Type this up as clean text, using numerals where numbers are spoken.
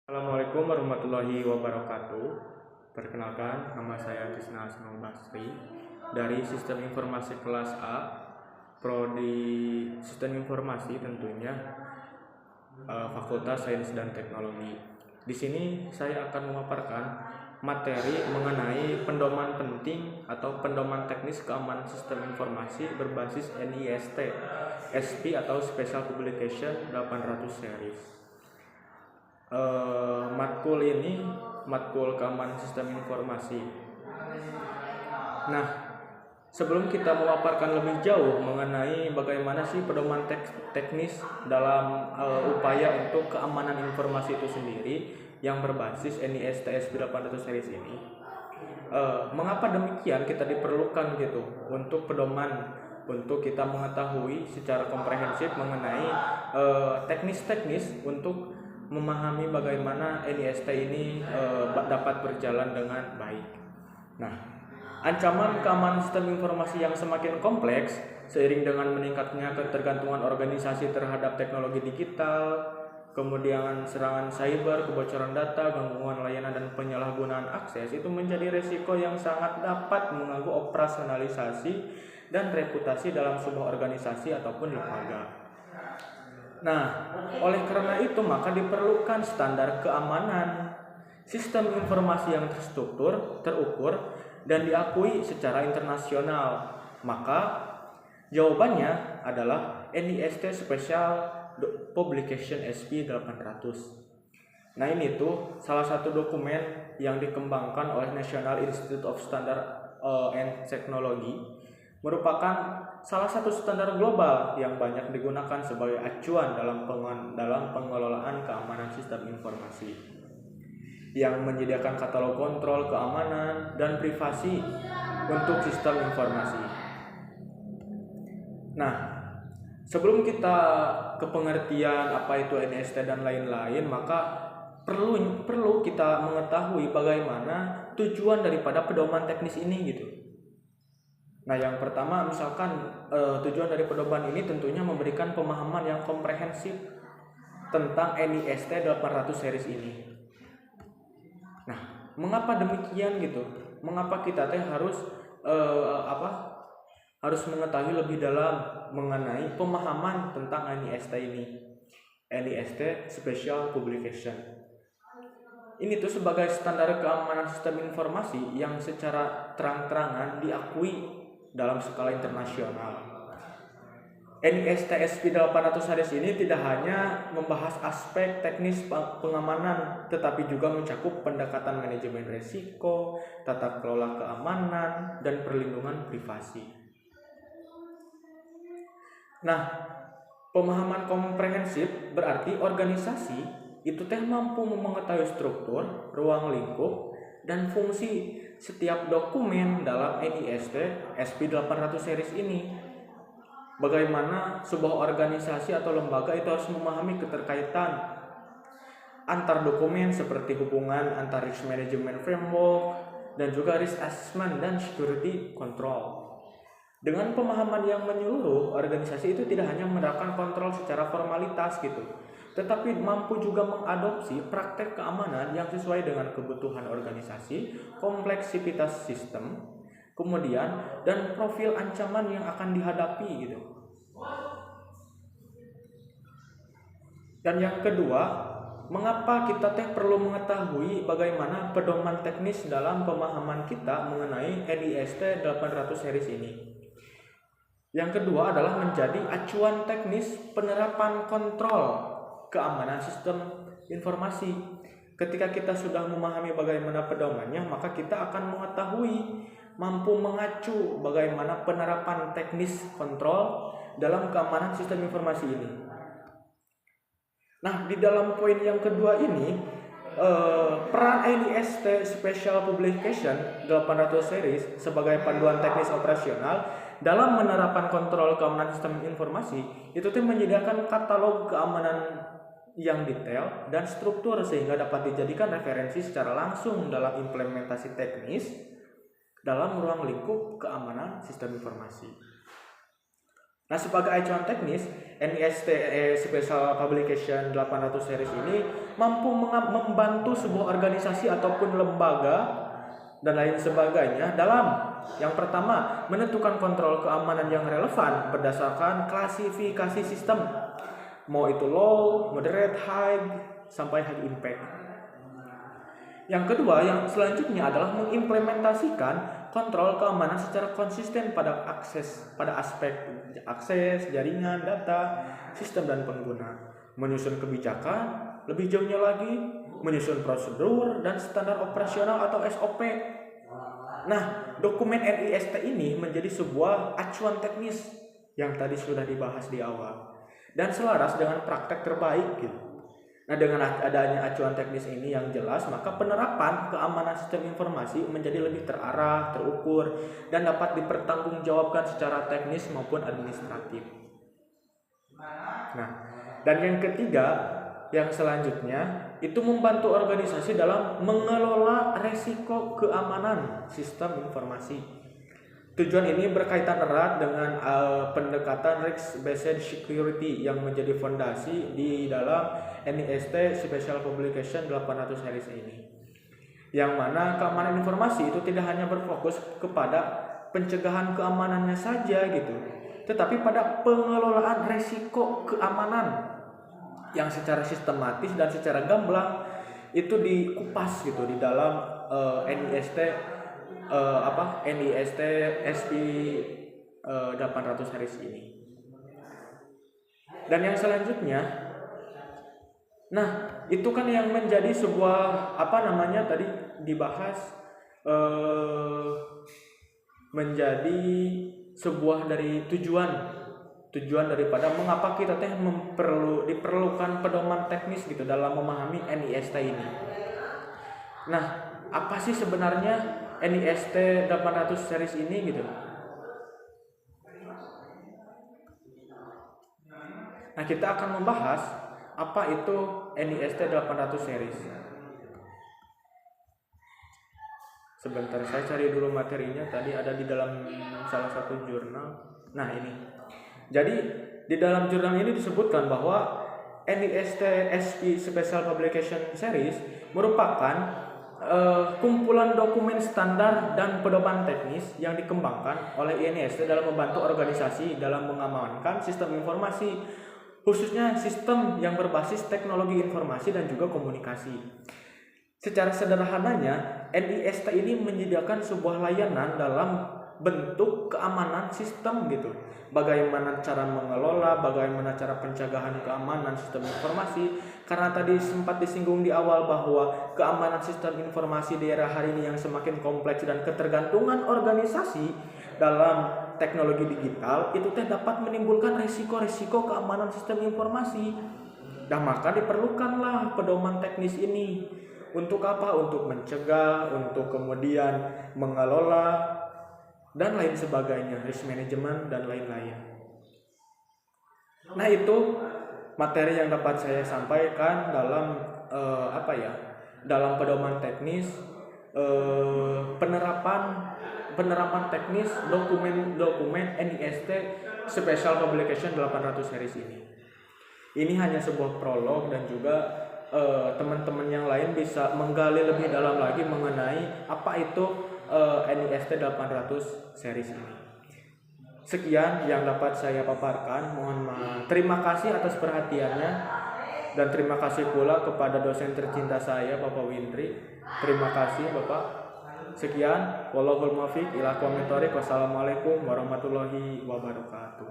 Assalamualaikum warahmatullahi wabarakatuh. Perkenalkan, nama saya Tisna Asnul Basri dari Sistem Informasi Kelas A, Prodi Sistem Informasi tentunya, Fakultas Sains dan Teknologi. Di sini saya akan memaparkan materi mengenai pedoman penting atau pedoman teknis keamanan sistem informasi berbasis NIST SP atau Special Publication 800 Series. Matkul ini matkul keamanan sistem informasi. Nah, sebelum kita memaparkan lebih jauh mengenai bagaimana sih pedoman teknis dalam upaya untuk keamanan informasi itu sendiri yang berbasis NIST SP800 series ini, mengapa demikian kita diperlukan gitu untuk pedoman untuk kita mengetahui secara komprehensif mengenai teknis-teknis untuk memahami bagaimana NIST ini dapat berjalan dengan baik. Nah, ancaman keamanan sistem informasi yang semakin kompleks seiring dengan meningkatnya ketergantungan organisasi terhadap teknologi digital, kemudian serangan cyber, kebocoran data, gangguan layanan dan penyalahgunaan akses itu menjadi resiko yang sangat dapat mengganggu operasionalisasi dan reputasi dalam sebuah organisasi ataupun lembaga. Nah, oleh karena itu maka diperlukan standar keamanan sistem informasi yang terstruktur, terukur, dan diakui secara internasional. Maka jawabannya adalah NIST Special Publication SP800. Nah, ini tuh salah satu dokumen yang dikembangkan oleh National Institute of Standard and Technology, merupakan salah satu standar global yang banyak digunakan sebagai acuan dalam pengelolaan keamanan sistem informasi, yang menyediakan katalog kontrol keamanan dan privasi untuk sistem informasi. Nah, sebelum kita ke pengertian apa itu NIST dan lain-lain, maka perlu kita mengetahui bagaimana tujuan daripada pedoman teknis ini gitu. Nah, yang pertama misalkan tujuan dari pedoman ini tentunya memberikan pemahaman yang komprehensif tentang NIST 800 series ini. Nah, mengapa demikian gitu? Mengapa kita harus harus mengetahui lebih dalam mengenai pemahaman tentang NIST ini? NIST Special Publication. Ini tuh sebagai standar keamanan sistem informasi yang secara terang-terangan diakui dalam skala internasional. NIST SP800 series ini tidak hanya membahas aspek teknis pengamanan, tetapi juga mencakup pendekatan manajemen risiko, tata kelola keamanan, dan perlindungan privasi. Nah, pemahaman komprehensif berarti organisasi itu mampu mengetahui struktur, ruang lingkup, dan fungsi setiap dokumen dalam NIST SP800 series ini. Bagaimana sebuah organisasi atau lembaga itu harus memahami keterkaitan antar dokumen seperti hubungan antar risk management framework dan juga risk assessment dan security control. Dengan pemahaman yang menyeluruh, organisasi itu tidak hanya menerapkan kontrol secara formalitas gitu, tetapi mampu juga mengadopsi praktek keamanan yang sesuai dengan kebutuhan organisasi, kompleksitas sistem, kemudian dan profil ancaman yang akan dihadapi gitu. Dan yang kedua, mengapa kita perlu mengetahui bagaimana pedoman teknis dalam pemahaman kita mengenai NIST 800 series ini? Yang kedua adalah menjadi acuan teknis penerapan kontrol keamanan sistem informasi. Ketika kita sudah memahami bagaimana pedomannya, maka kita akan mengetahui, mampu mengacu bagaimana penerapan teknis kontrol dalam keamanan sistem informasi ini. Nah, di dalam poin yang kedua ini, peran NIST Special Publication 800 Series sebagai panduan teknis operasional dalam menerapkan kontrol keamanan sistem informasi itu menyediakan katalog keamanan yang detail dan struktur sehingga dapat dijadikan referensi secara langsung dalam implementasi teknis dalam ruang lingkup keamanan sistem informasi. Nah, sebagai acuan teknis, NIST Special Publication 800 series ini mampu membantu sebuah organisasi ataupun lembaga dan lain sebagainya dalam yang pertama, menentukan kontrol keamanan yang relevan berdasarkan klasifikasi sistem, mau itu low, moderate, high, sampai high impact. Yang kedua, yang selanjutnya adalah mengimplementasikan kontrol keamanan secara konsisten pada aspek akses, jaringan, data, sistem dan pengguna, menyusun kebijakan, lebih jauhnya lagi, menyusun prosedur dan standar operasional atau SOP. Nah, dokumen NIST ini menjadi sebuah acuan teknis yang tadi sudah dibahas di awal dan selaras dengan praktek terbaik gitu. Nah, dengan adanya acuan teknis ini yang jelas, maka penerapan keamanan sistem informasi menjadi lebih terarah, terukur, dan dapat dipertanggungjawabkan secara teknis maupun administratif. Nah, dan yang ketiga, yang selanjutnya itu membantu organisasi dalam mengelola resiko keamanan sistem informasi. Tujuan ini berkaitan erat dengan pendekatan risk-based security yang menjadi fondasi di dalam NIST Special Publication 800 series ini. Yang mana keamanan informasi itu tidak hanya berfokus kepada pencegahan keamanannya saja gitu, tetapi pada pengelolaan resiko keamanan yang secara sistematis dan secara gamblang itu dikupas gitu di dalam NIST NIST SP 800 series ini. Dan yang selanjutnya, nah itu kan yang menjadi sebuah tadi dibahas menjadi sebuah dari tujuan daripada mengapa kita diperlukan pedoman teknis gitu dalam memahami NIST ini. Nah, apa sih sebenarnya NIST 800 series ini gitu? Nah, kita akan membahas apa itu NIST 800 series. Sebentar, saya cari dulu materinya, tadi ada di dalam salah satu jurnal. Nah, ini. Jadi di dalam jurnal ini disebutkan bahwa NIST SP Special Publication Series merupakan kumpulan dokumen standar dan pedoman teknis yang dikembangkan oleh NIST dalam membantu organisasi dalam mengamankan sistem informasi, khususnya sistem yang berbasis teknologi informasi dan juga komunikasi. Secara sederhananya, NIST ini menyediakan sebuah layanan dalam bentuk keamanan sistem gitu. Bagaimana cara mengelola, bagaimana cara pencegahan keamanan sistem informasi. Karena tadi sempat disinggung di awal bahwa keamanan sistem informasi di era hari ini yang semakin kompleks dan ketergantungan organisasi dalam teknologi digital itu dapat menimbulkan risiko-risiko keamanan sistem informasi. Dan maka diperlukanlah pedoman teknis ini. Untuk apa? Untuk mencegah, untuk kemudian mengelola dan lain sebagainya, risk management dan lain-lain. Nah, itu materi yang dapat saya sampaikan dalam dalam pedoman teknis penerapan teknis dokumen NIST Special Publication 800 series ini. Ini hanya sebuah prolog dan juga teman-teman yang lain bisa menggali lebih dalam lagi mengenai apa itu NIST 800 series ini. Sekian yang dapat saya paparkan. Mohon maaf. Terima kasih atas perhatiannya dan terima kasih pula kepada dosen tercinta saya Bapak Windri. Terima kasih Bapak. Sekian. Wallahul muwaffiq ila aqwamit thoriq. Wassalamualaikum warahmatullahi wabarakatuh.